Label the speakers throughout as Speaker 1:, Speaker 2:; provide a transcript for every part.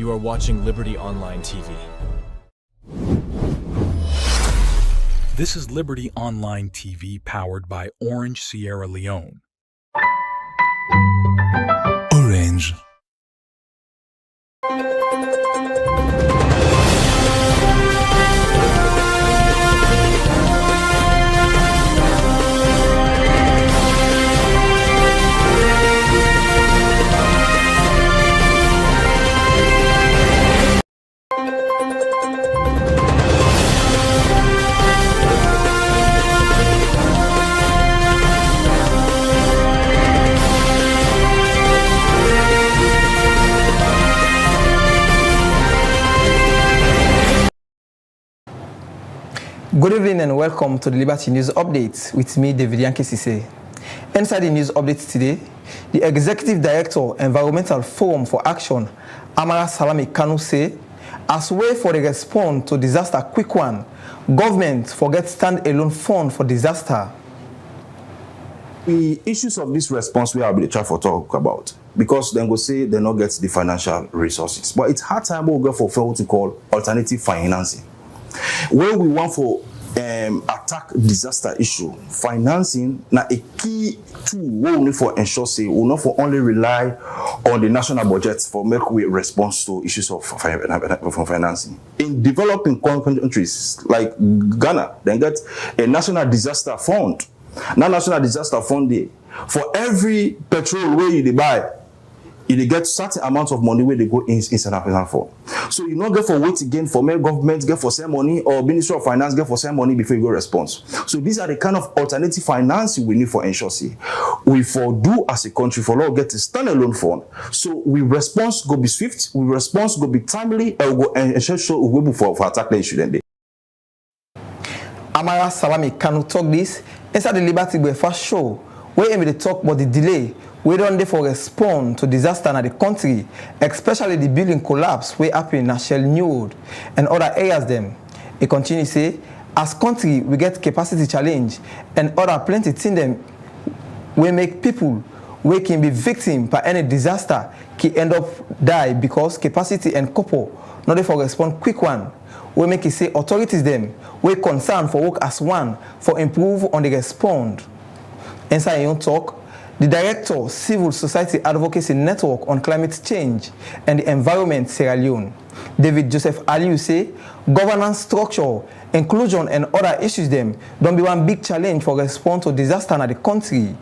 Speaker 1: You are watching Liberty Online TV.
Speaker 2: This is Liberty Online TV powered by Orange Sierra Leone.
Speaker 3: Orange.
Speaker 4: Good evening and welcome to the Liberty News Update with me, David Yankee Sise. Inside the news update today, the Executive Director, Environmental Forum for Action, Amara Salami Kanu say, as way for the response to disaster quick one, government forget stand-alone fund for disaster.
Speaker 5: The issues of this response we have been trying to talk about because then go say they not get the financial resources. But it's hard time we'll go for what we call alternative financing. When we want for attack disaster issue, financing now a key tool we need for ensure say we not for only rely on the national budget for make we response to issues of financing. In developing countries like Ghana, they get a national disaster fund. Now national disaster fund there. For every petrol where you buy, you get certain amount of money where they go inside a person for. So you not get for wait again for make government get for same money or Ministry of Finance get for same money before you go response. So these are the kind of alternative financing we need for ensure say we for do as a country for law get a standalone fund. So we response go be swift, we response go be timely, and we go ensure so we able for attack the issue then.
Speaker 4: Amara Salami Kanu talk this inside the Liberty Breakfast show where Emily talk about the delay we don't dey for respond to disaster in the country, especially the building collapse wey happen in Shell New Road and other areas them. He continue say, as country we get capacity challenge and other plenty things them we make people we can be victim by any disaster can end up die because capacity and couple not dey for respond quick one. We make it say authorities them we concern for work as one for improve on the respond. Inside your talk, the Director, Civil Society Advocacy Network on Climate Change and the Environment, Sierra Leone, David Joseph Aliu say, governance structure, inclusion and other issues them don't be one big challenge for response to disaster in the country.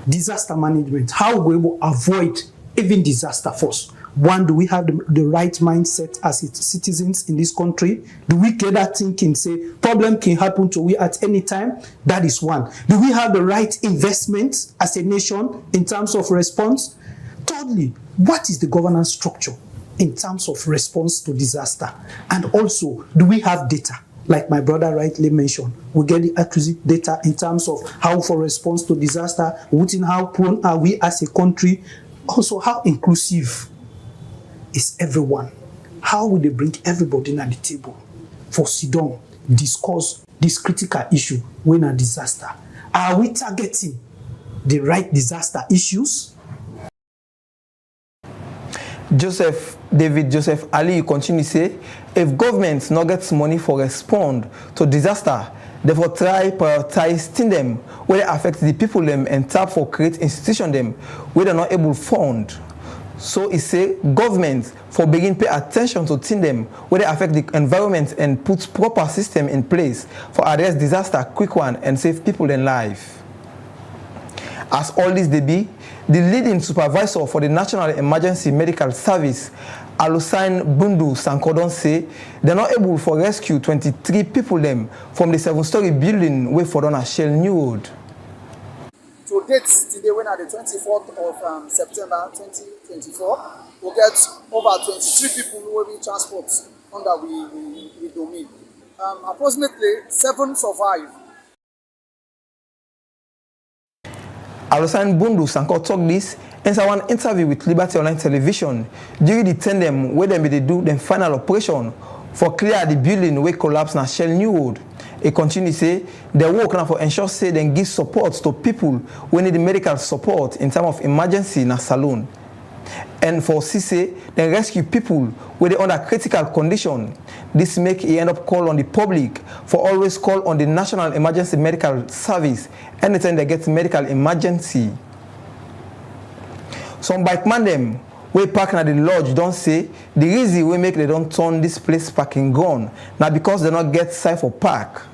Speaker 6: Disaster management, how we will avoid even disaster first. One, do we have the right mindset as citizens in this country? Do we get that thinking, say, problem can happen to we at any time? That is one. Do we have the right investment as a nation in terms of response? Thirdly, what is the governance structure in terms of response to disaster? And also, do we have data? Like my brother rightly mentioned, we get the accurate data in terms of how for response to disaster, within how prone are we as a country, also how inclusive is everyone. How will they bring everybody at the table for sit down, discuss this critical issue when a disaster? Are we targeting the right disaster issues?
Speaker 4: David Joseph Ali, you continue to say, if government not gets money for respond to disaster, therefore try prioritize them where they affect the people them and tap for create institution them where they're not able to fund. So it say government for begin pay attention to them where they affect the environment and put proper system in place for address disaster quick one and save people and life. As all this they be, the leading supervisor for the National Emergency Medical Service, Alusain Bundu Sankodon say they're not able to rescue 23 people them from the 7-story building where for on Shell New Road.
Speaker 7: To date, today, when at the 24th of September 2024, we'll get over 23 people who will be transported under we domain. Approximately 7 survive.
Speaker 4: Alusain Bundu Sanko talk this inside one interview with Liberty Online Television during the tandem where they do the final operation for clear the building where collapse na Shell New Road. He continue say they work now for ensure say they give support to people who need medical support in terms of emergency na saloon. And for CC, they rescue people where they under critical condition. This make he end up call on the public for always call on the National Emergency Medical Service anytime they get medical emergency. Some bikeman them we park at the lodge don't say the reason we make they don't turn this place parking gone now because they not get site for park.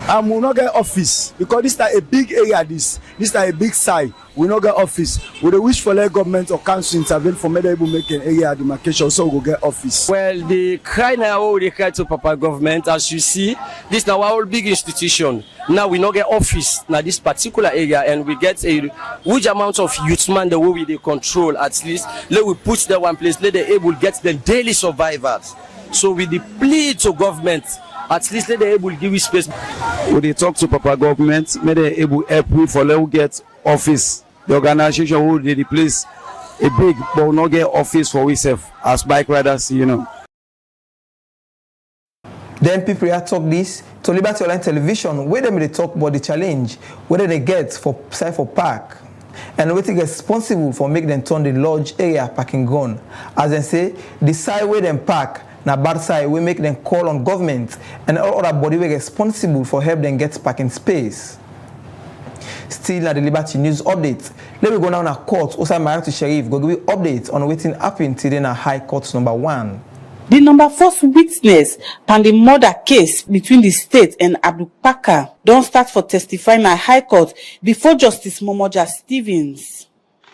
Speaker 3: And we not get office because this is a big area. This is a big site. We not get office. We don't wish for the government or council intervene for me to able make an area demarcation so we go get office.
Speaker 8: Well, they cry now. They cry to Papa government. As you see, this now our big institution. Now we not get office now this particular area, and we get a huge amount of youth man the way they control. At least let we put them one place. Let they able get the daily survivors. So we the plea to government. At least let they able give you space.
Speaker 3: When they talk to Papa government, may they able help we for let we get office. The organization will they replace a big but will not get office for ourselves as bike riders, you know.
Speaker 4: Then people here talk this to Liberty Online Television where they talk about the challenge whether they get for site for park and waiting responsible for make them turn the lodge area parking gone. As they say, the side where them park na bad side we make them call on government and all other body we responsible for help them get parking space. Still at the Liberty News update. Let me go now to court. Osai Mayatu Sheriff go give you updates on waiting happened today in High Court number 1.
Speaker 9: The number first witness on the murder case between the state and Abdul Pakar don't start for testifying at High Court before Justice Momoja Stevens.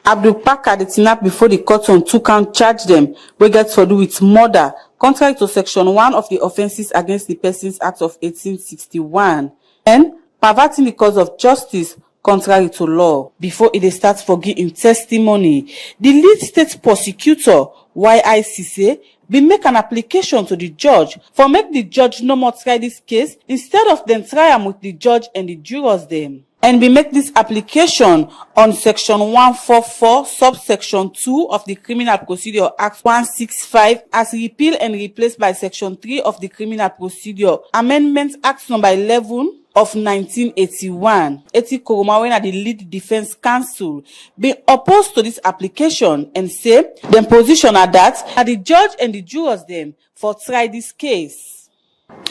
Speaker 9: Abdul Pakar the tinap before the court on 2-count charge them we get to do with murder contrary to section 1 of the Offences Against the Persons Act of 1861 and perverting the cause of justice contrary to law. Before it starts for giving testimony, the lead state prosecutor YICC be make an application to the judge for make the judge no more try this case instead of them try am with the judge and the jurors them. And we make this application on section 144 subsection 2 of the Criminal Procedure Act 165 as repealed and replaced by section 3 of the Criminal Procedure Amendment Act number 11 of 1981. Eti Koroma, when the lead defense counsel, be opposed to this application and say them position are that the judge and the jurors them for try this case.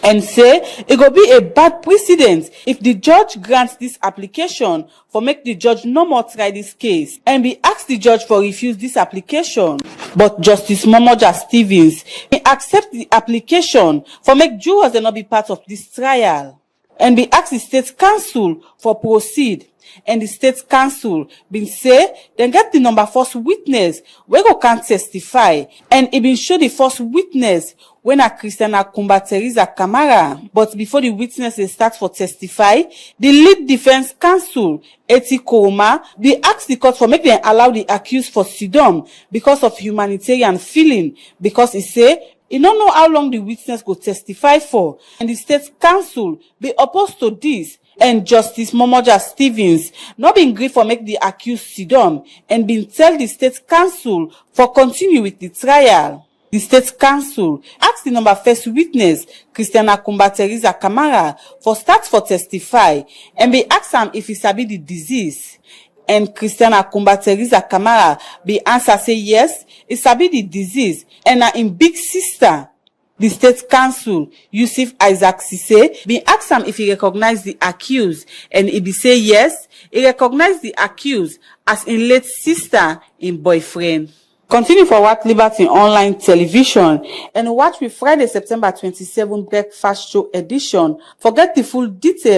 Speaker 9: And say it will be a bad precedent if the judge grants this application for make the judge no more try this case and be asked the judge for refuse this application. But Justice Momoja Stevens he accept the application for make jurors they not be part of this trial and be asked the state council for proceed. And the state council been say then get the number first witness we go can't testify and it been show the first witness when a Christiana Kumba Teresa Kamara. But before the witness they start for testify, the lead defense counsel Eti Koroma be asked the court for make them allow the accused for sidom because of humanitarian feeling because he say he don't know how long the witness go testify for and the state council be opposed to this. And Justice Momoja Stevens not been agreed for make the accused sidom and been tell the state council for continue with the trial. The state council asked the number first witness, Christiana Kumba Teresa Kamara, for start for testify and be asked him if he sabi the disease. And Christiana Kumba Teresa Kamara be answer say yes, he sabi the disease and in big sister. The state council, Yusuf Isaac Sise, be asked him if he recognized the accused, and he be say yes, he recognized the accused as in late sister, in boyfriend. Continue for Watch Liberty Online Television and watch with Friday, September 27 Breakfast Show edition. Forget the full details.